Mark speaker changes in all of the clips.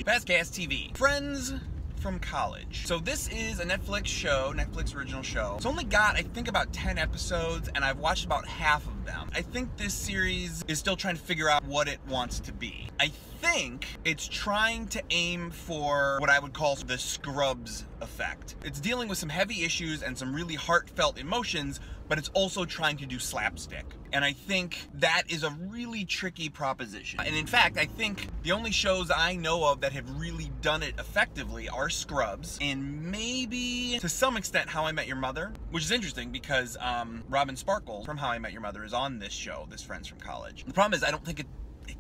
Speaker 1: FastCast TV. Friends from college. So this is a Netflix show, Netflix original show. It's only got, I think, about 10 episodes, and I've watched about half of them. I think this series is still trying to figure out what it wants to be. I think it's trying to aim for what I would call the Scrubs effect. It's dealing with some heavy issues and some really heartfelt emotions, but it's also trying to do slapstick. And I think that is a really tricky proposition. And in fact, I think the only shows I know of that have really done it effectively are Scrubs, and maybe to some extent How I Met Your Mother, which is interesting because Robin Sparkles from How I Met Your Mother is on this show, this Friends from College. The problem is I don't think it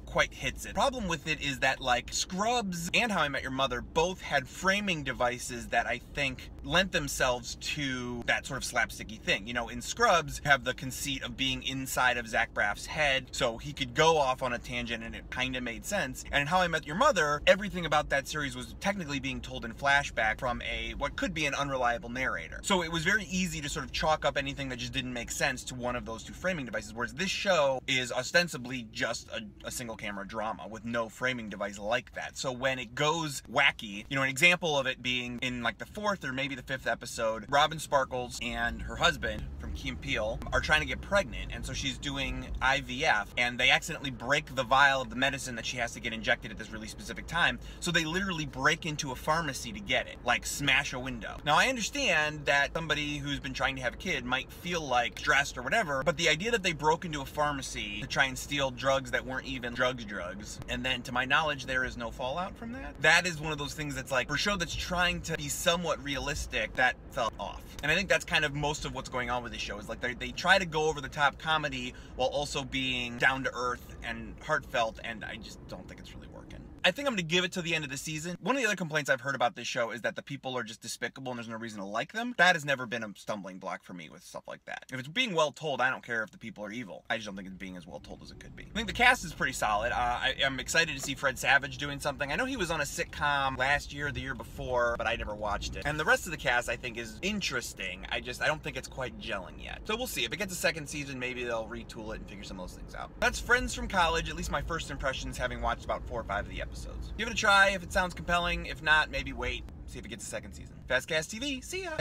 Speaker 1: quite hits it. The problem with it is that, like, Scrubs and How I Met Your Mother both had framing devices that I think lent themselves to that sort of slapsticky thing. You know, in Scrubs, you have the conceit of being inside of Zach Braff's head, so he could go off on a tangent and it kind of made sense. And in How I Met Your Mother, everything about that series was technically being told in flashback from what could be an unreliable narrator. So it was very easy to sort of chalk up anything that just didn't make sense to one of those two framing devices, whereas this show is ostensibly just a single camera drama with no framing device like that. So when it goes wacky, you know, an example of it being in like the 4th or maybe the 5th episode, Robin Sparkles and her husband from Key and Peele are trying to get pregnant, and so she's doing IVF, and they accidentally break the vial of the medicine that she has to get injected at this really specific time, so they literally break into a pharmacy to get it, like smash a window. Now I understand that somebody who's been trying to have a kid might feel like stressed or whatever, but the idea that they broke into a pharmacy to try and steal drugs that weren't even drugs, and then to my knowledge there is no fallout from that, that is one of those things that's like, for a show that's trying to be somewhat realistic, that felt off. And I think that's kind of most of what's going on with this show, is like they try to go over the top comedy while also being down to earth and heartfelt, and I just don't think it's really working. I think I'm going to give it to the end of the season. One of the other complaints I've heard about this show is that the people are just despicable and there's no reason to like them. That has never been a stumbling block for me with stuff like that. If it's being well told, I don't care if the people are evil. I just don't think it's being as well told as it could be. I think the cast is pretty solid. I'm excited to see Fred Savage doing something. I know he was on a sitcom last year or the year before, but I never watched it. And the rest of the cast I think is interesting. I don't think it's quite gelling yet. So we'll see. If it gets a second season, maybe they'll retool it and figure some of those things out. That's Friends from College, at least my first impressions, having watched about 4 or 5 of the episodes. Give it a try if it sounds compelling. If not, maybe wait. See if it gets a second season. FastCast TV, see ya!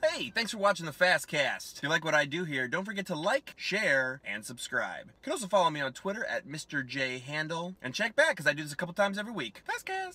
Speaker 1: Hey, thanks for watching the FastCast. If you like what I do here, don't forget to like, share, and subscribe. You can also follow me on Twitter at Mr. J Handle, and check back because I do this a couple times every week. FastCast!